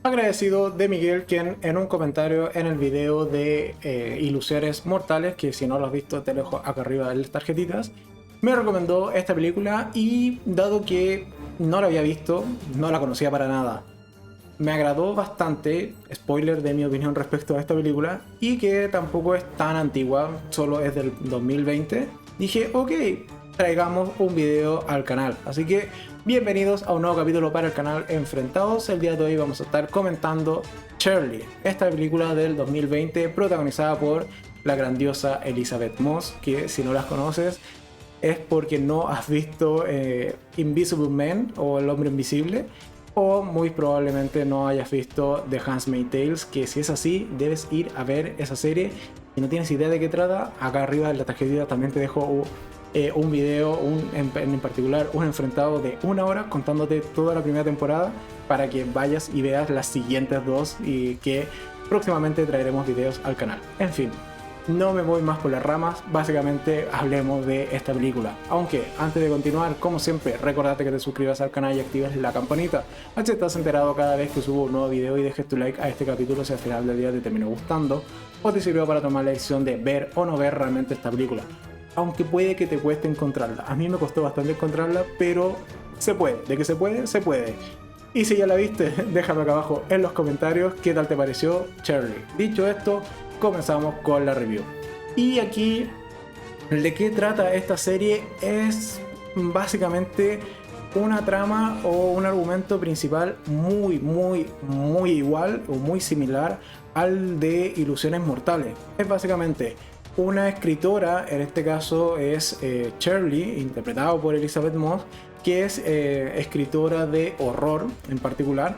Agradecido de Miguel, quien en un comentario en el video de Ilusiones Mortales, que si no lo has visto te lo dejo acá arriba en las tarjetitas, me recomendó esta película y dado que no la había visto, no la conocía para nada, me agradó bastante, spoiler de mi opinión respecto a esta película, y que tampoco es tan antigua, solo es del 2020, dije ok, traigamos un video al canal. Así que bienvenidos a un nuevo capítulo para el canal Enfrentados. El día de hoy vamos a estar comentando Shirley, esta película del 2020 protagonizada por la grandiosa Elizabeth Moss, que si no las conoces es porque no has visto Invisible Man o El Hombre Invisible, o muy probablemente no hayas visto The Handmaid's Tale, que si es así debes ir a ver esa serie. Si no tienes idea de qué trata, acá arriba en la tarjetita también te dejo un video, en particular un enfrentado de 1 hora contándote toda la primera temporada para que vayas y veas las siguientes dos, y que próximamente traeremos videos al canal. En fin, no me voy más por las ramas, básicamente hablemos de esta película. Aunque antes de continuar, como siempre, recordate que te suscribas al canal y actives la campanita, así estás enterado cada vez que subo un nuevo video, y dejes tu like a este capítulo si al final del día te terminó gustando o te sirvió para tomar la decisión de ver o no ver realmente esta película. Aunque puede que te cueste encontrarla, a mí me costó bastante encontrarla, pero se puede, de que se puede, se puede. Y si ya la viste, déjame acá abajo en los comentarios qué tal te pareció Shirley. Dicho esto, comenzamos con la review. Y aquí, ¿de qué trata esta serie? Es básicamente una trama o un argumento principal muy igual o muy similar al de Ilusiones Mortales. Es básicamente una escritora, en este caso es Shirley, interpretado por Elizabeth Moss, que es escritora de horror en particular,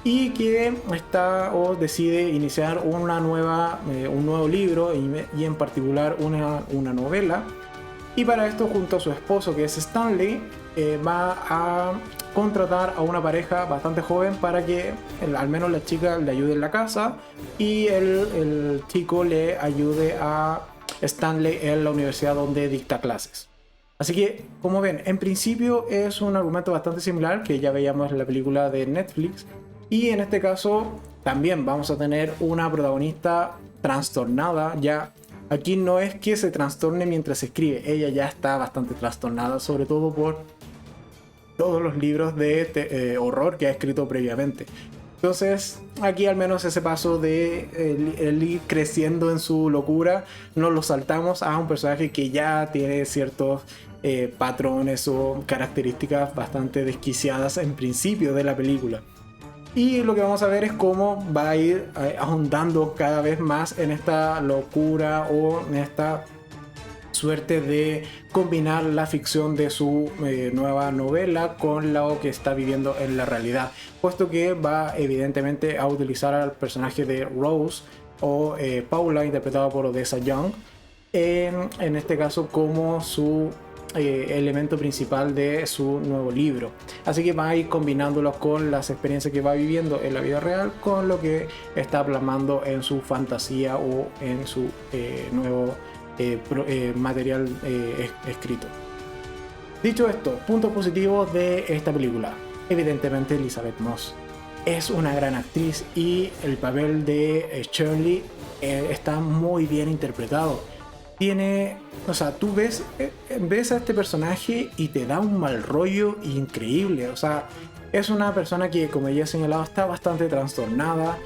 y que está o decide iniciar un nuevo libro, y en particular una novela. Y para esto, junto a su esposo, que es Stanley, va a contratar a una pareja bastante joven para que al menos la chica le ayude en la casa y el chico le ayude a Stanley en la universidad donde dicta clases. Así que, como ven, en principio es un argumento bastante similar que ya veíamos en la película de Netflix, y en este caso también vamos a tener una protagonista trastornada. Ya aquí no es que se trastorne mientras se escribe, ella ya está bastante trastornada, sobre todo por todos los libros de horror que ha escrito previamente. Entonces aquí al menos ese paso de el ir creciendo en su locura nos lo saltamos a un personaje que ya tiene ciertos patrones o características bastante desquiciadas en principio de la película. Y lo que vamos a ver es cómo va a ir ahondando cada vez más en esta locura o en esta suerte de combinar la ficción de su nueva novela con lo que está viviendo en la realidad, puesto que va evidentemente a utilizar al personaje de Rose o Paula, interpretada por Odessa Young, en este caso como su elemento principal de su nuevo libro. Así que va a ir combinándolo con las experiencias que va viviendo en la vida real con lo que está plasmando en su fantasía o en su nuevo material escrito. Dicho esto, puntos positivos de esta película. Evidentemente Elizabeth Moss es una gran actriz y el papel de Shirley está muy bien interpretado. O sea, tú ves a este personaje y te da un mal rollo increíble. O sea, es una persona que, como ya he señalado, está bastante trastornada.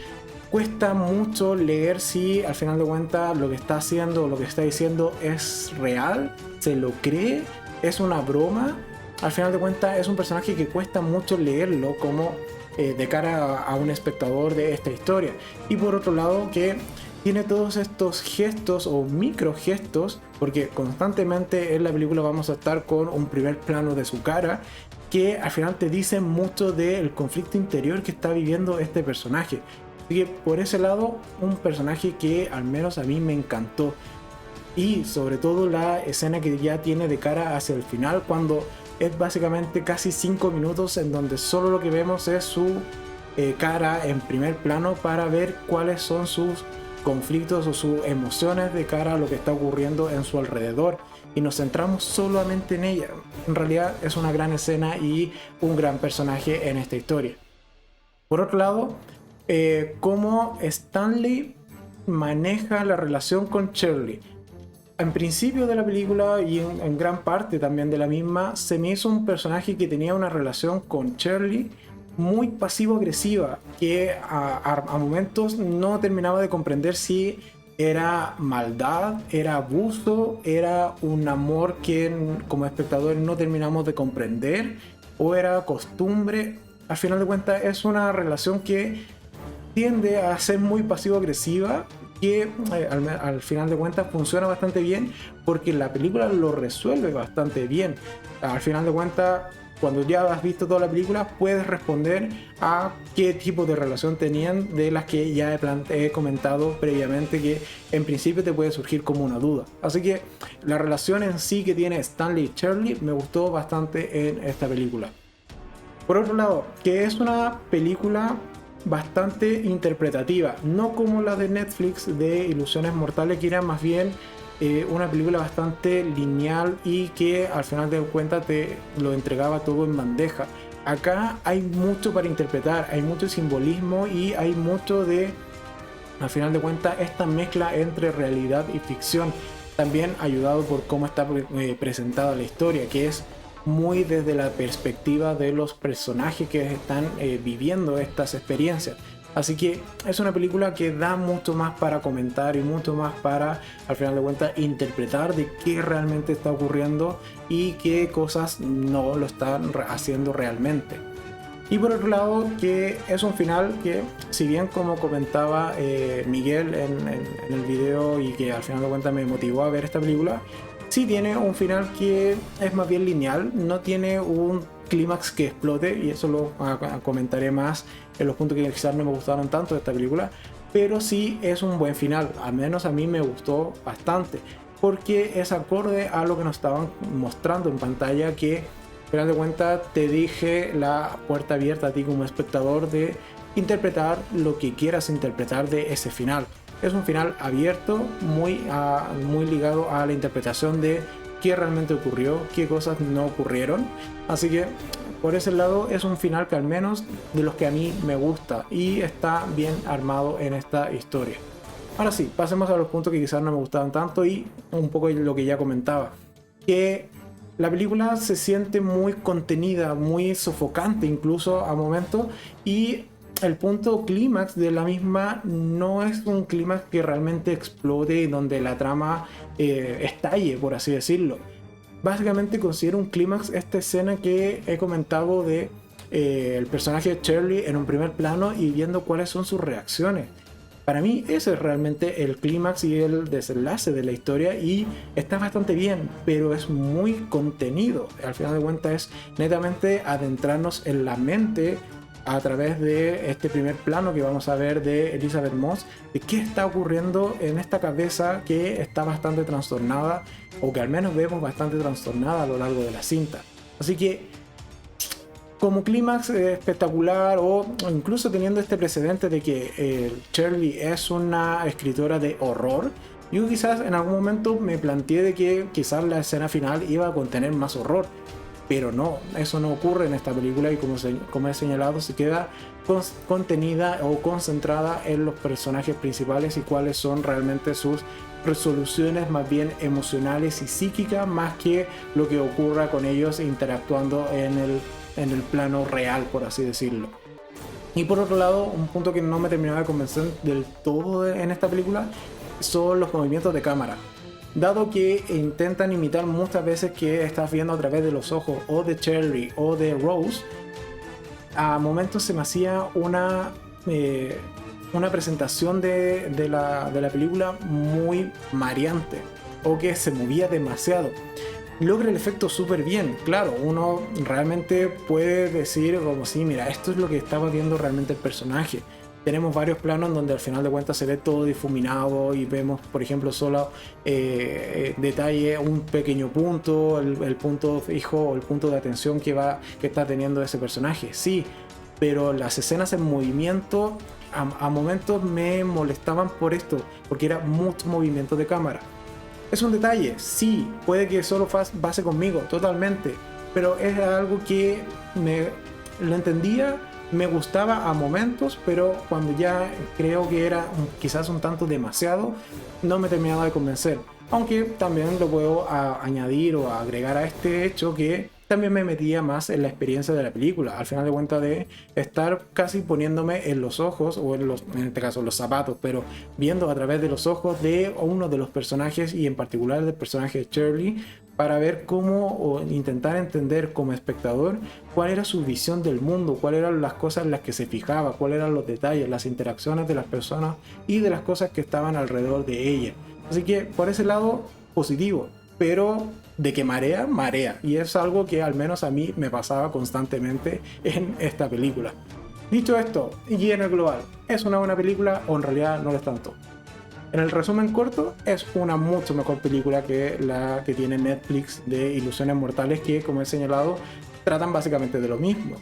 Cuesta mucho leer si al final de cuentas lo que está haciendo o lo que está diciendo es real, se lo cree, es una broma. Al final de cuentas es un personaje que cuesta mucho leerlo como de cara a un espectador de esta historia. Y por otro lado, que tiene todos estos gestos o micro gestos, porque constantemente en la película vamos a estar con un primer plano de su cara, que al final te dicen mucho del conflicto interior que está viviendo este personaje. Así que por ese lado, un personaje que al menos a mí me encantó. Y sobre todo la escena que ya tiene de cara hacia el final, cuando es básicamente casi 5 minutos en donde solo lo que vemos es su cara en primer plano para ver cuáles son sus conflictos o sus emociones de cara a lo que está ocurriendo en su alrededor, y nos centramos solamente en ella. En realidad es una gran escena y un gran personaje en esta historia. Por otro lado, cómo Stanley maneja la relación con Shirley. En principio de la película y en gran parte también de la misma, se me hizo un personaje que tenía una relación con Shirley muy pasivo-agresiva, que a momentos no terminaba de comprender si era maldad, era abuso, era un amor que como espectadores no terminamos de comprender, o era costumbre. Al final de cuentas es una relación que tiende a ser muy pasivo-agresiva, que al final de cuentas funciona bastante bien porque la película lo resuelve bastante bien. Al final de cuentas, cuando ya has visto toda la película, puedes responder a qué tipo de relación tenían, de las que ya he comentado previamente, que en principio te puede surgir como una duda. Así que la relación en sí que tiene Stanley y Shirley me gustó bastante en esta película. Por otro lado, que es una película bastante interpretativa, no como la de Netflix de Ilusiones Mortales, que era más bien una película bastante lineal y que al final de cuentas te lo entregaba todo en bandeja. Acá hay mucho para interpretar, hay mucho simbolismo y hay mucho de, al final de cuentas, esta mezcla entre realidad y ficción, también ayudado por cómo está presentada la historia, que es muy desde la perspectiva de los personajes que están viviendo estas experiencias. Así que es una película que da mucho más para comentar y mucho más para, al final de cuentas, interpretar de qué realmente está ocurriendo y qué cosas no lo están haciendo realmente. Y por otro lado, que es un final que, si bien como comentaba Miguel en el video y que al final de cuentas me motivó a ver esta película, sí tiene un final que es más bien lineal, no tiene un clímax que explote, y eso lo comentaré más en los puntos que quizás no me gustaron tanto de esta película, pero sí es un buen final, al menos a mí me gustó bastante, porque es acorde a lo que nos estaban mostrando en pantalla, que al final de cuentas te dije la puerta abierta a ti como espectador de interpretar lo que quieras interpretar de ese final. Es un final abierto, muy ligado a la interpretación de qué realmente ocurrió, qué cosas no ocurrieron. Así que por ese lado es un final que al menos de los que a mí me gusta y está bien armado en esta historia. Ahora sí, pasemos a los puntos que quizás no me gustaban tanto y un poco lo que ya comentaba. Que la película se siente muy contenida, muy sofocante incluso a momentos, y el punto clímax de la misma no es un clímax que realmente explote y donde la trama estalle, por así decirlo. Básicamente considero un clímax esta escena que he comentado de el personaje de Shirley en un primer plano y viendo cuáles son sus reacciones. Para mí ese es realmente el clímax y el desenlace de la historia, y está bastante bien, pero es muy contenido. Al final de cuentas es netamente adentrarnos en la mente a través de este primer plano que vamos a ver de Elisabeth Moss, de qué está ocurriendo en esta cabeza que está bastante trastornada, o que al menos vemos bastante trastornada a lo largo de la cinta. Así que como clímax espectacular, o incluso teniendo este precedente de que Shirley es una escritora de horror, yo quizás en algún momento me planteé de que quizás la escena final iba a contener más horror, pero no, eso no ocurre en esta película, y como he señalado, se queda contenida o concentrada en los personajes principales y cuáles son realmente sus resoluciones más bien emocionales y psíquicas, más que lo que ocurra con ellos interactuando en el plano real, por así decirlo. Y por otro lado, un punto que no me terminaba de convencer del todo en esta película son los movimientos de cámara. Dado que intentan imitar muchas veces que estás viendo a través de los ojos o de Shirley o de Rose, a momentos se me hacía una presentación de la película muy mareante, o que se movía demasiado. Logra el efecto súper bien, claro, uno realmente puede decir como si, mira, esto es lo que estaba viendo realmente el personaje. Tenemos varios planos donde al final de cuentas se ve todo difuminado y vemos, por ejemplo, solo detalle, un pequeño punto, el punto fijo o el punto de atención que está teniendo ese personaje. Sí, pero las escenas en movimiento a momentos me molestaban por esto, porque era mucho movimiento de cámara. Es un detalle, sí, puede que solo base conmigo, totalmente, pero es algo que lo entendía me gustaba a momentos, pero cuando ya creo que era quizás un tanto demasiado, no me terminaba de convencer. Aunque también lo puedo añadir o agregar a este hecho que también me metía más en la experiencia de la película. Al final de cuentas, de estar casi poniéndome en los ojos, o en este caso los zapatos, pero viendo a través de los ojos de uno de los personajes, y en particular del personaje de Shirley, para ver cómo, o intentar entender como espectador cuál era su visión del mundo, cuáles eran las cosas en las que se fijaba, cuáles eran los detalles, las interacciones de las personas y de las cosas que estaban alrededor de ella. Así que por ese lado, positivo, pero de que marea, marea, y es algo que al menos a mí me pasaba constantemente en esta película. Dicho esto, y en el global, ¿es una buena película o en realidad no lo es tanto? En el resumen corto, es una mucho mejor película que la que tiene Netflix de Ilusiones Mortales, que, como he señalado, tratan básicamente de lo mismo.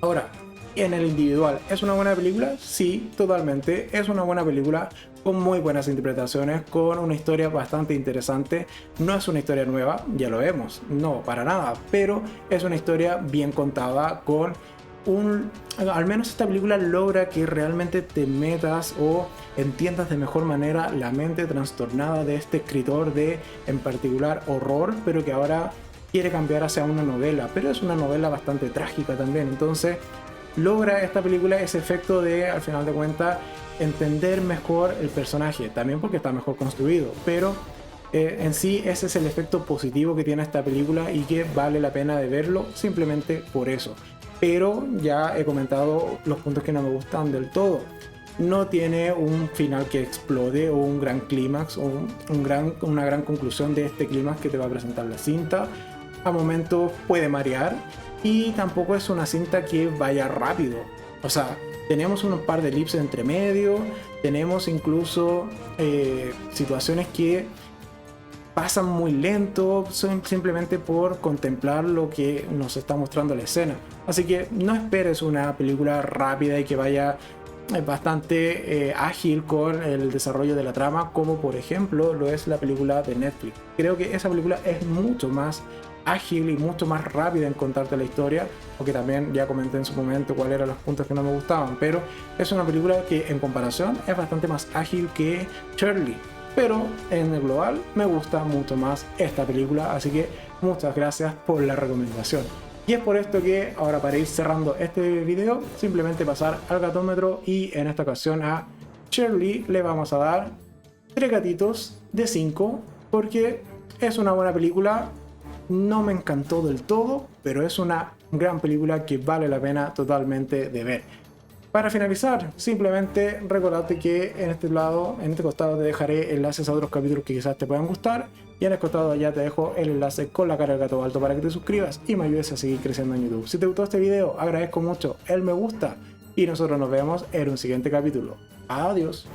Ahora, en el individual, ¿es una buena película? Sí, totalmente. Es una buena película con muy buenas interpretaciones, con una historia bastante interesante. No es una historia nueva, ya lo vemos, no, para nada, pero es una historia bien contada con al menos esta película logra que realmente te metas o entiendas de mejor manera la mente trastornada de este escritor de, en particular, horror, pero que ahora quiere cambiar hacia una novela, pero es una novela bastante trágica también. Entonces logra esta película ese efecto de, al final de cuentas, entender mejor el personaje, también porque está mejor construido, pero en sí ese es el efecto positivo que tiene esta película y que vale la pena de verlo simplemente por eso. Pero ya he comentado los puntos que no me gustan del todo. No tiene un final que explode o un gran clímax o una gran conclusión de este clímax que te va a presentar la cinta. A momentos puede marear y tampoco es una cinta que vaya rápido. O sea, tenemos un par de elipses entre medio, tenemos incluso situaciones que pasan muy lento simplemente por contemplar lo que nos está mostrando la escena. Así que no esperes una película rápida y que vaya bastante ágil con el desarrollo de la trama, como por ejemplo lo es la película de Netflix. Creo que esa película es mucho más ágil y mucho más rápida en contarte la historia, porque también ya comenté en su momento cuáles eran los puntos que no me gustaban, pero es una película que en comparación es bastante más ágil que Shirley. Pero en el global me gusta mucho más esta película, así que muchas gracias por la recomendación. Y es por esto que ahora, para ir cerrando este video, simplemente pasar al gatómetro, y en esta ocasión a Shirley le vamos a dar 3 gatitos de 5, porque es una buena película. No me encantó del todo, pero es una gran película que vale la pena totalmente de ver. Para finalizar, simplemente recordarte que en este lado, en este costado, te dejaré enlaces a otros capítulos que quizás te puedan gustar, y en el costado allá te dejo el enlace con la cara del gato alto para que te suscribas y me ayudes a seguir creciendo en YouTube. Si te gustó este video, agradezco mucho el me gusta y nosotros nos vemos en un siguiente capítulo. Adiós.